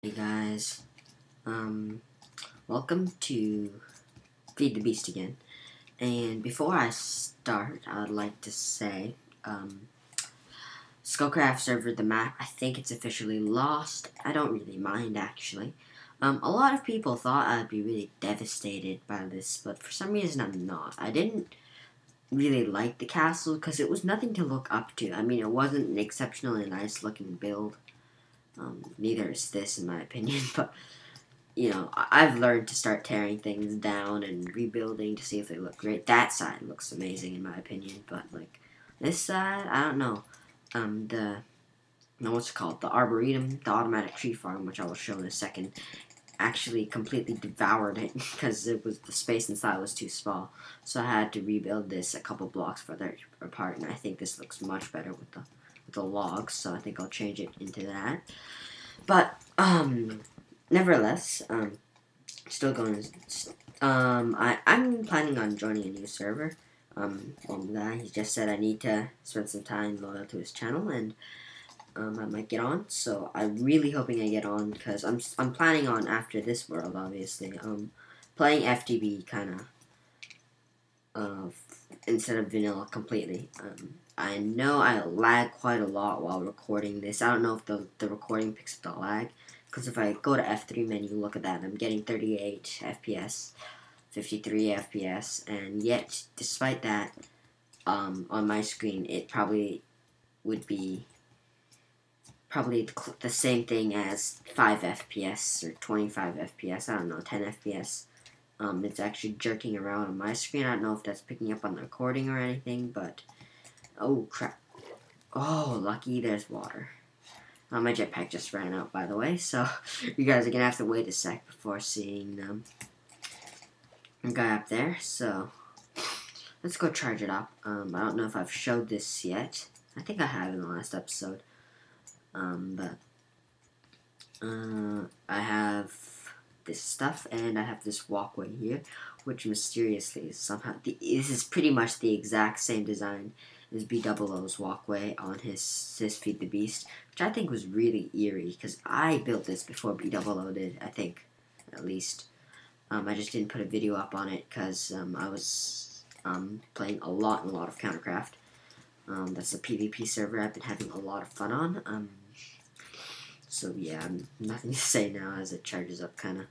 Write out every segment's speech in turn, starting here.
Hey guys, welcome to Feed the Beast again. And before I start, I would like to say, Skullcraft server, the map, I think it's officially lost. I don't really mind, actually. A lot of people thought I'd be really devastated by this, but for some reason I'm not. I didn't really like the castle because it was nothing to look up to. I mean, it wasn't an exceptionally nice looking build. Neither is this, in my opinion, but I've learned to start tearing things down and rebuilding to see if they look great. That side looks amazing in my opinion, but like this side, I don't know. What's it called? The Arboretum, the automatic tree farm, which I will show in a second, actually completely devoured it because the space inside was too small. So I had to rebuild this a couple blocks further apart, and I think this looks much better with the logs. So I think I'll change it into that. But nevertheless, still going. I'm planning on joining a new server. One guy, he just said I need to spend some time loyal to his channel, and I might get on. So I'm really hoping I get on because I'm planning on after this world, obviously, playing FTB kind of instead of vanilla completely. I know I lag quite a lot while recording this. I don't know if the recording picks up the lag. Because if I go to F3 menu, look at that, I'm getting 38 FPS, 53 FPS, and yet, despite that, on my screen, it probably would be the same thing as 5 FPS or 25 FPS, I don't know, 10 FPS. It's actually jerking around on my screen. I don't know if that's picking up on the recording or anything, but, oh crap. Oh, lucky there's water. My jetpack just ran out, by the way, so you guys are going to have to wait a sec before seeing the guy up there. So let's go charge it up. I don't know if I've showed this yet. I think I have in the last episode. But I have this stuff, and I have this walkway here, which mysteriously is somehow... This is pretty much the exact same design as B00's walkway on his Feed the Beast, which I think was really eerie, because I built this before B00 did, I think, at least. I just didn't put a video up on it, because I was playing a lot of Countercraft. That's a PvP server I've been having a lot of fun on. So yeah, nothing to say now as it charges up, kind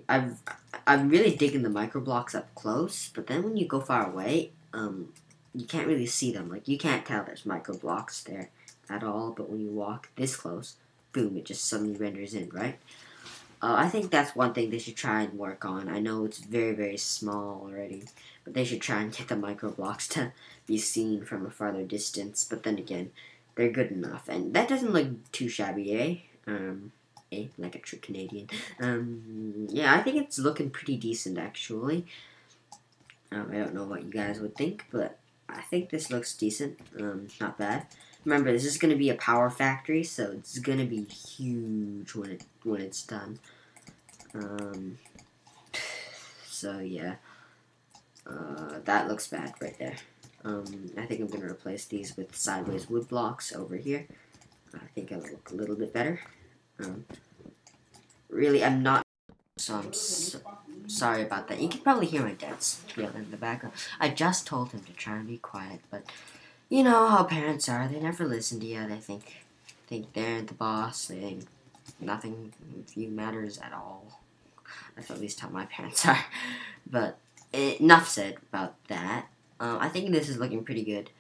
of. I'm really digging the micro blocks up close, but then when you go far away, you can't really see them. Like, you can't tell there's micro blocks there at all, but when you walk this close, boom, it just suddenly renders in, right? I think that's one thing they should try and work on. I know it's very, very small already, but they should try and get the micro blocks to be seen from a farther distance, but then again, they're good enough, and that doesn't look too shabby, like a true Canadian. Yeah, I think it's looking pretty decent, actually. I don't know what you guys would think, but I think this looks decent. Not bad. Remember, this is going to be a power factory, so it's going to be huge when it's done. So yeah, that looks bad right there. I think I'm going to replace these with sideways wood blocks over here. I think it'll look a little bit better. Really, I'm not. So I'm sorry about that. You can probably hear my dad squealing in the background. I just told him to try and be quiet, but you know how parents are. They never listen to you. They think they're the boss. They think nothing of you matters at all. That's at least how my parents are. But enough said about that. I think this is looking pretty good.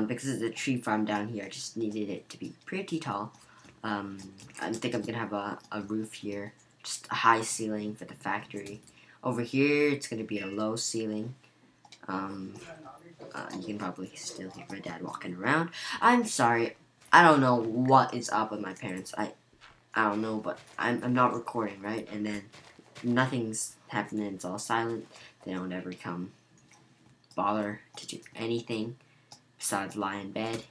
Because of the tree farm down here, I just needed it to be pretty tall. I think I'm gonna have a roof here. Just a high ceiling for the factory. Over here, it's going to be a low ceiling. You can probably still hear my dad walking around. I'm sorry. I don't know what is up with my parents. I don't know, but I'm not recording, right? And then nothing's happening. It's all silent. They don't ever come bother to do anything besides lie in bed.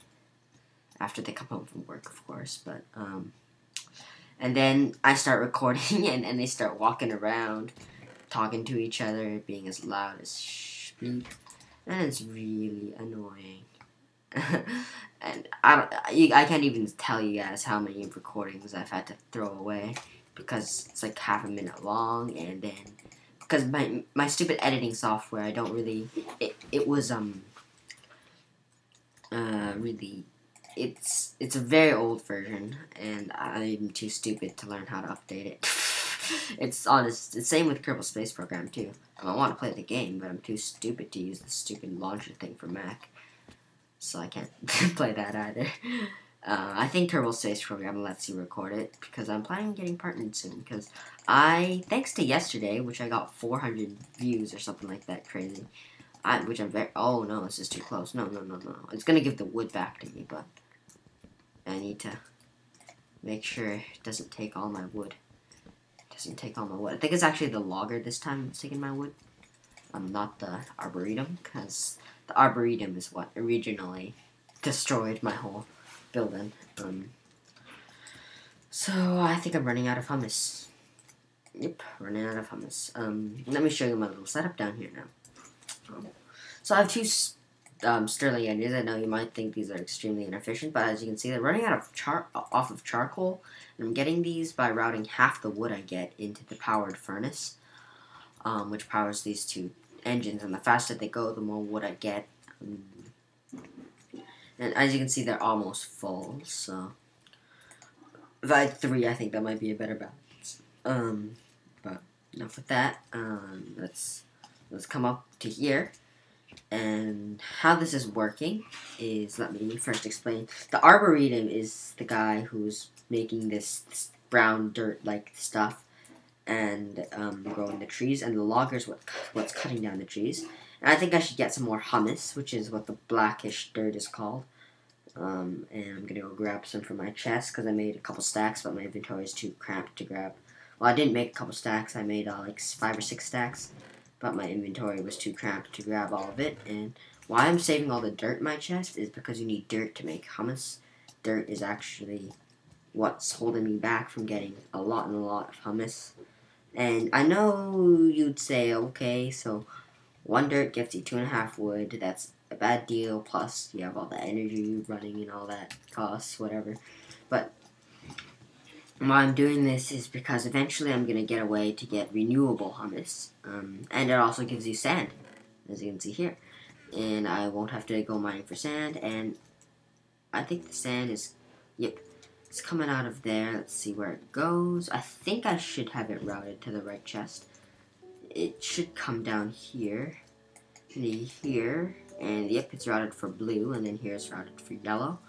After they come home from work, of course. But, and then I start recording, and they start walking around, talking to each other, being as loud as beep, and it's really annoying. And I can't even tell you guys how many recordings I've had to throw away because it's like half a minute long, and then because my stupid editing software, I don't really it was really it's a very old version, and I'm too stupid to learn how to update it. It's honest. It's same with Kerbal Space Program too. I want to play the game, but I'm too stupid to use the stupid launcher thing for Mac, so I can't play that either. I think Kerbal Space Program lets you record it because I'm planning on getting partnered soon. Because thanks to yesterday, which I got 400 views or something like that, crazy. Which I'm very. Oh no, this is too close. No. It's gonna give the wood back to me, but I need to make sure it doesn't take all my wood. Doesn't take all my wood. I think it's actually the logger this time that's taking my wood. Not the arboretum, because the arboretum is what originally destroyed my whole building. So I think I'm running out of hummus. Yep, running out of hummus. Let me show you my little setup down here now. So I have two Sterling engines. I know you might think these are extremely inefficient, but as you can see, they're running out of off of charcoal, and I'm getting these by routing half the wood I get into the powered furnace, which powers these two engines. And the faster they go, the more wood I get. And as you can see, they're almost full. So if I had 3, I think that might be a better balance. But enough with that. Let's come up to here. And how this is working is, let me first explain. The arboretum is the guy who's making this brown dirt-like stuff and growing the trees, and the logger's what's cutting down the trees. And I think I should get some more hummus, which is what the blackish dirt is called. And I'm gonna go grab some from my chest because I made a couple stacks, but my inventory is too cramped to grab. Well, I didn't make a couple stacks. I made like 5 or 6 stacks. But my inventory was too cramped to grab all of it. And why I'm saving all the dirt in my chest is because you need dirt to make hummus. Dirt is actually what's holding me back from getting a lot of hummus. And I know you'd say, okay, so 1 dirt gets you 2.5 wood. That's a bad deal. Plus, you have all the energy running and all that costs, whatever. But why I'm doing this is because eventually I'm going to get a way to get renewable hummus. And it also gives you sand, as you can see here. And I won't have to go mining for sand. And I think the sand is, yep, it's coming out of there. Let's see where it goes. I think I should have it routed to the right chest. It should come down here. Here. And yep, it's routed for blue. And then here it's routed for yellow.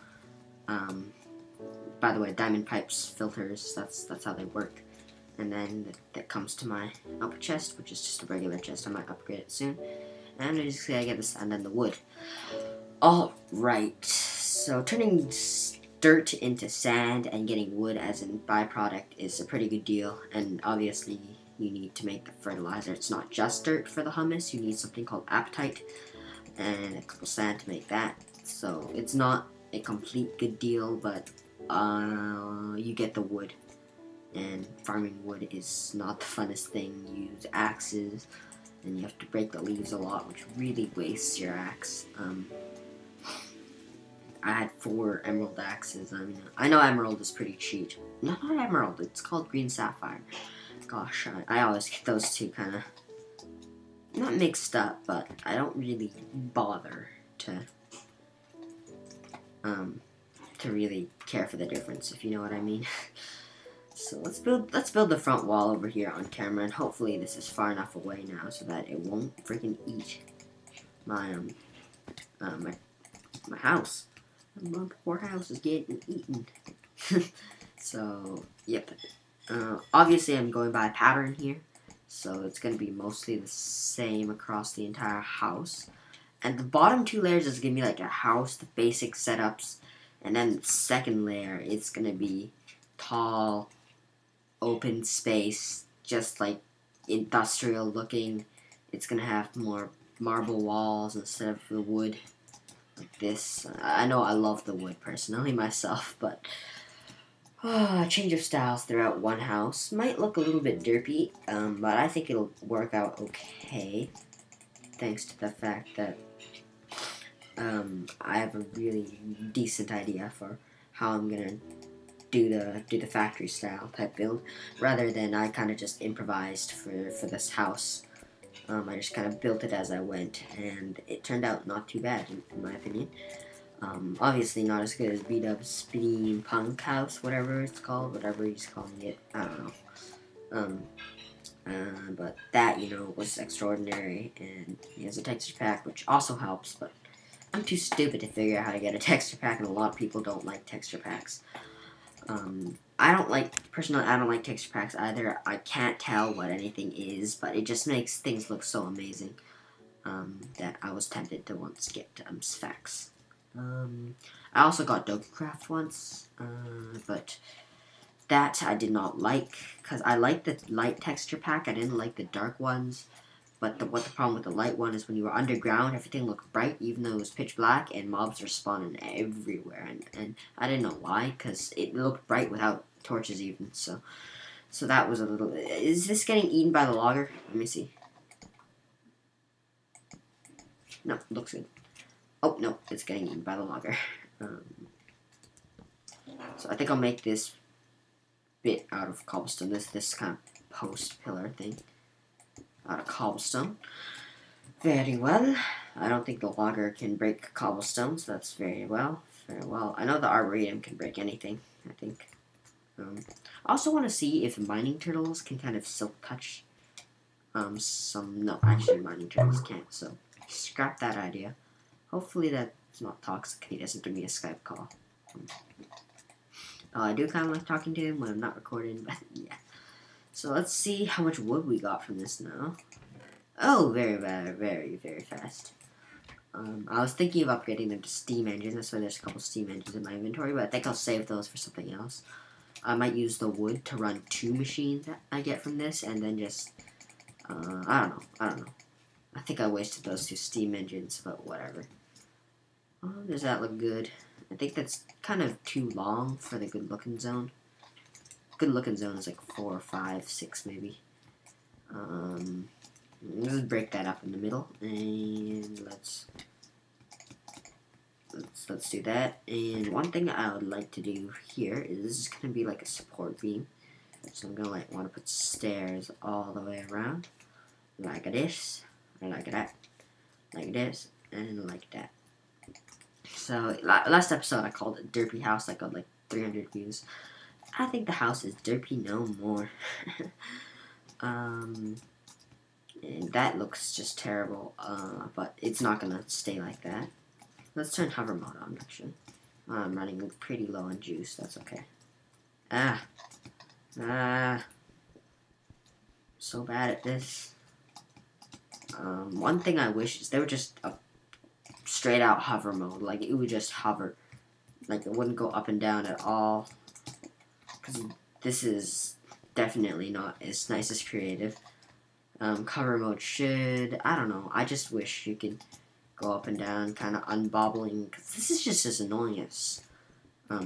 By the way, diamond pipes, filters, that's how they work. And then that comes to my output chest, which is just a regular chest. I might upgrade it soon. And basically I get this, and then the wood. Alright, so turning dirt into sand and getting wood as a byproduct is a pretty good deal. And obviously you need to make the fertilizer. It's not just dirt for the hummus. You need something called apatite and a couple sand to make that. So it's not a complete good deal, but you get the wood, and farming wood is not the funnest thing. You use axes, and you have to break the leaves a lot, which really wastes your axe. I had 4 emerald axes. I know emerald is pretty cheap. No, not emerald, it's called green sapphire. Gosh, I always get those two kind of, not mixed up, but I don't really bother to really care for the difference, if you know what I mean. So let's build the front wall over here on camera, and hopefully this is far enough away now so that it won't freaking eat my my house. My poor house is getting eaten. So yep. Obviously I'm going by a pattern here, so it's gonna be mostly the same across the entire house. And the bottom 2 layers is gonna be like a house, the basic setups. And then the second layer, it's going to be tall, open space, just like industrial looking. It's going to have more marble walls instead of the wood, like this. I know I love the wood personally myself, but a change of styles throughout one house might look a little bit derpy, but I think it'll work out okay, thanks to the fact that I have a really decent idea for how I'm gonna do the factory style type build, rather than I kind of just improvised for this house. I just kind of built it as I went, and it turned out not too bad in my opinion. Obviously not as good as B-Dub's Punk House, whatever it's called, whatever he's calling it. I don't know. Um, but that, was extraordinary, and he has a texture pack, which also helps, but I'm too stupid to figure out how to get a texture pack, and a lot of people don't like texture packs. Personally, I don't like texture packs either. I can't tell what anything is, but it just makes things look so amazing, that I was tempted to once get, specs. I also got Dokicraft once, but that I did not like, because I liked the light texture pack. I didn't like the dark ones. But the problem with the light one is when you were underground, everything looked bright, even though it was pitch black, and mobs were spawning everywhere. And I didn't know why, because it looked bright without torches even. So that was a little... Is this getting eaten by the logger? Let me see. No, looks good. Oh, no, it's getting eaten by the logger. So I think I'll make this bit out of cobblestone. This kind of post pillar thing. Out of cobblestone. Very well. I don't think the logger can break cobblestone, so that's very well. Very well. I know the arboretum can break anything, I think. I also want to see if mining turtles can kind of silk touch no, actually mining turtles can't, so scrap that idea. Hopefully that's not toxic. He doesn't give me a Skype call. I do kind of like talking to him when I'm not recording, but yeah. So let's see how much wood we got from this now. Oh, very, very, very fast. I was thinking of upgrading them to steam engines. That's why there's a couple steam engines in my inventory, but I think I'll save those for something else. I might use the wood to run 2 machines that I get from this, and then just, I don't know. I think I wasted those 2 steam engines, but whatever. Does that look good? I think that's kind of too long for the good looking zone. Good looking zone is like 4, 5, 6 maybe. Let's break that up in the middle, and let's do that. And one thing I would like to do here is this is gonna be like a support beam, so I'm gonna want to put stairs all the way around, like this, and like that, like this, and like that. So last episode I called it Derpy House. I got like 300 views. I think the house is derpy no more. And that looks just terrible, but it's not gonna stay like that. Let's turn hover mode on, actually. I'm running pretty low on juice, that's okay. So bad at this. One thing I wish is they were just a straight out hover mode, like it would just hover. Like it wouldn't go up and down at all. Because this is definitely not as nice as creative. Cover mode should, I don't know, I just wish you could go up and down, kind of unbobbling, because this is just as annoying as, I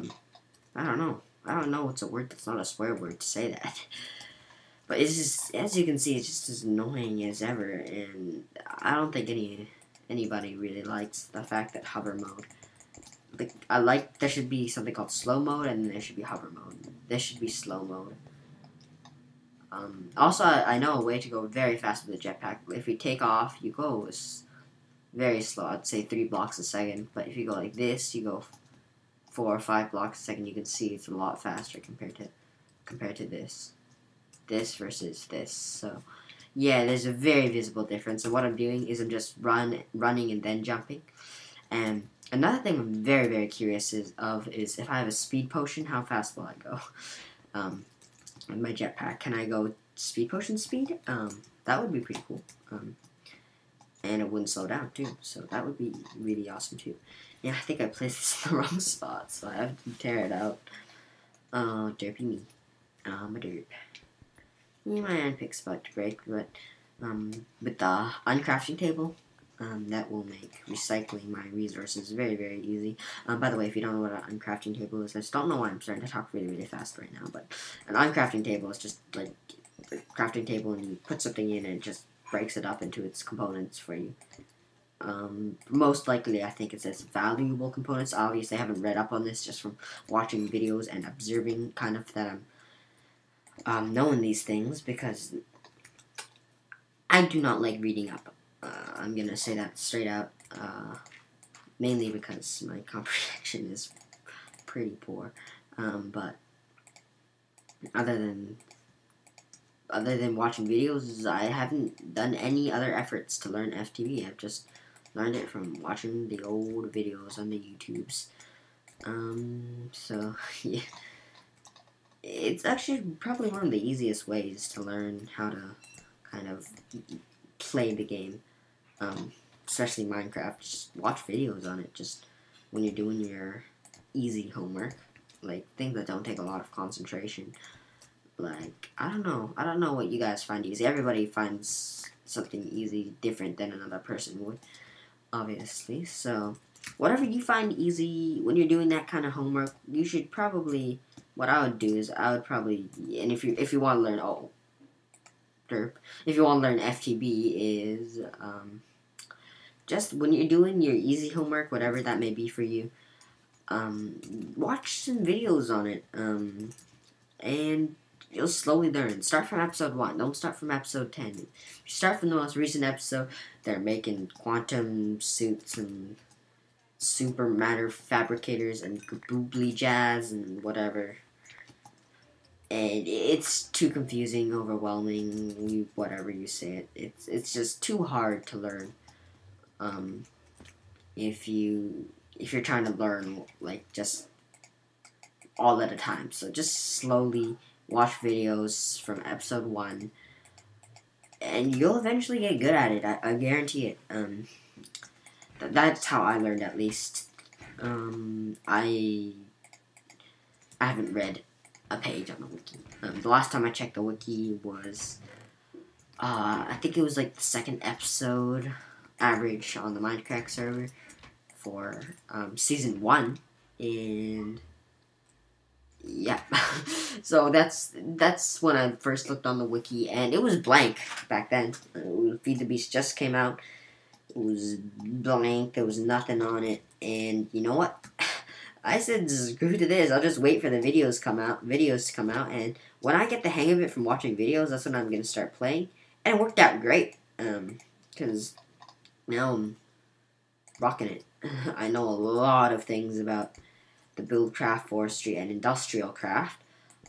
don't know what's a word that's not a swear word to say that, but it's just, as you can see, it's just as annoying as ever, and I don't think anybody really likes the fact that hover mode, like, there should be something called slow mode, and there should be hover mode. This should be slow mode. Also, I know a way to go very fast with a jetpack. If you take off, you go very slow. I'd say 3 blocks a second. But if you go like this, you go 4 or 5 blocks a second. You can see it's a lot faster compared to this. This versus this. So, yeah, there's a very visible difference. And what I'm doing is I'm just running and then jumping. And another thing I'm very, very curious is if I have a speed potion, how fast will I go? In my jetpack, can I go speed potion speed? That would be pretty cool. And it wouldn't slow down too, so that would be really awesome too. Yeah, I think I placed this in the wrong spot, so I have to tear it out. Oh, derpy me. I'm a derp. Yeah, my iron pick's about to break, but with the uncrafting table, that will make recycling my resources very, very easy. By the way, if you don't know what an uncrafting table is, I just don't know why I'm starting to talk really, really fast right now, but an uncrafting table is just like a crafting table, and you put something in and it just breaks it up into its components for you. Most likely, I think it says valuable components. Obviously, I haven't read up on this just from watching videos and observing kind of that I'm knowing these things because I do not like reading up. I'm gonna say that straight out. Mainly because my comprehension is pretty poor. But other than watching videos, I haven't done any other efforts to learn FTB. I've just learned it from watching the old videos on the YouTubes. So yeah, it's actually probably one of the easiest ways to learn how to kind of play the game. Especially Minecraft. Just watch videos on it. Just when you're doing your easy homework, like things that don't take a lot of concentration. Like, I don't know what you guys find easy. Everybody finds something easy different than another person would, obviously. So, whatever you find easy when you're doing that kind of homework, you should probably, what I would do is I would probably, and if you want to learn, if you want to learn FTB is, just when you're doing your easy homework, whatever that may be for you, watch some videos on it, and you'll slowly learn. Start from episode 1. Don't start from episode 10. Start from the most recent episode. They're making quantum suits and super matter fabricators and boobly jazz and whatever. And it's too confusing, overwhelming, whatever you say it. It's just too hard to learn. If you're trying to learn like just all at a time. So just slowly watch videos from episode 1, and you'll eventually get good at it. I guarantee it. That's how I learned, at least. I haven't read a page on the wiki. The last time I checked the wiki was, I think it was like the 2nd episode average on the Mindcrack server for season 1, and yeah. So that's when I first looked on the wiki, and it was blank back then. Feed the Beast just came out. It was blank. There was nothing on it, and you know what? I said, screw to this. I'll just wait for the videos to come out, and when I get the hang of it from watching videos, that's when I'm gonna start playing. And it worked out great, because now I'm rocking it. I know a lot of things about the buildcraft, forestry, and industrial craft.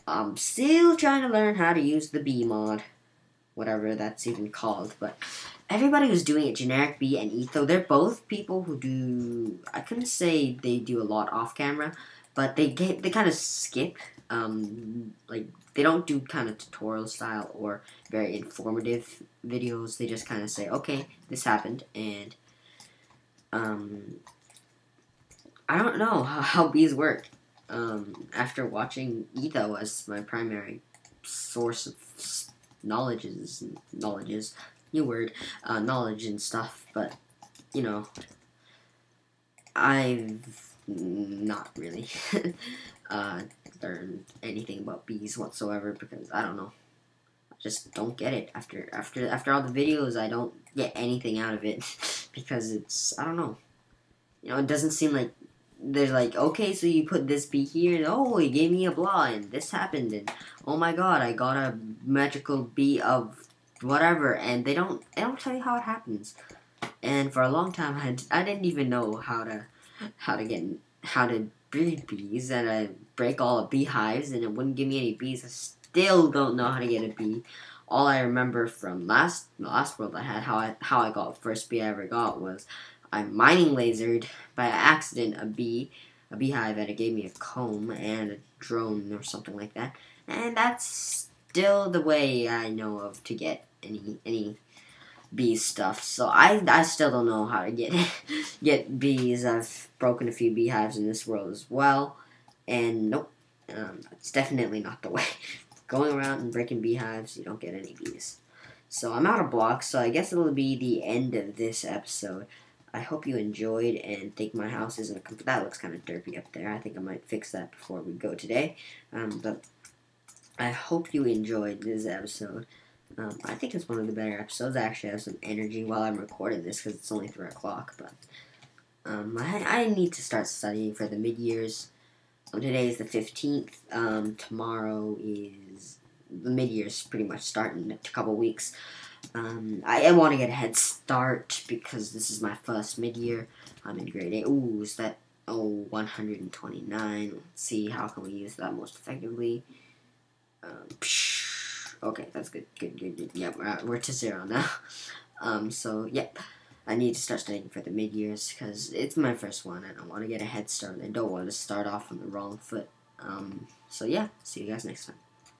I'm still trying to learn how to use the bee mod, whatever that's even called, but everybody who's doing it, Generic Bee and Etho, they're both people who do, I couldn't say they do a lot off camera, but they kind of skip, like, they don't do kind of tutorial style or very informative videos. They just kind of say, okay, this happened, and, I don't know how bees work. After watching Etho as my primary source of knowledge and stuff, but, you know, I've not really learned anything about bees whatsoever because I don't know. I just don't get it. After all the videos, I don't get anything out of it because it's, I don't know. You know, it doesn't seem like there's like, okay, so you put this bee here, and oh, it gave me a blah, and this happened, and oh my god, I got a magical bee of whatever, and they don't tell you how it happens. And for a long time, I didn't even know how to breed bees, and I break all the beehives, and it wouldn't give me any bees. I still don't know how to get a bee. All I remember from the last world I had, how I got first bee I ever got was I mining lasered by accident a beehive, and it gave me a comb and a drone or something like that. And that's still the way I know of to get any bee stuff. So I still don't know how to get bees. I've broken a few beehives in this world as well, and nope, it's definitely not the way. Going around and breaking beehives, you don't get any bees. So I'm out of blocks, so I guess it'll be the end of this episode. I hope you enjoyed and think my house isn't that looks kind of derpy up there. I think I might fix that before we go today. But I hope you enjoyed this episode. I think it's one of the better episodes. I actually have some energy while I'm recording this because it's only 3 o'clock. But I need to start studying for the mid-years. Today is the 15th. Tomorrow is the mid-years pretty much starting in a couple weeks. I want to get a head start because this is my first mid-year. I'm in grade 8. Ooh, is that... Oh, 129. Let's see, how can we use that most effectively? Okay, that's good. Good. Yep, we're to 0 now. So, yep. I need to start studying for the mid-years because it's my first one and I want to get a head start. I don't want to start off on the wrong foot. So, yeah. See you guys next time.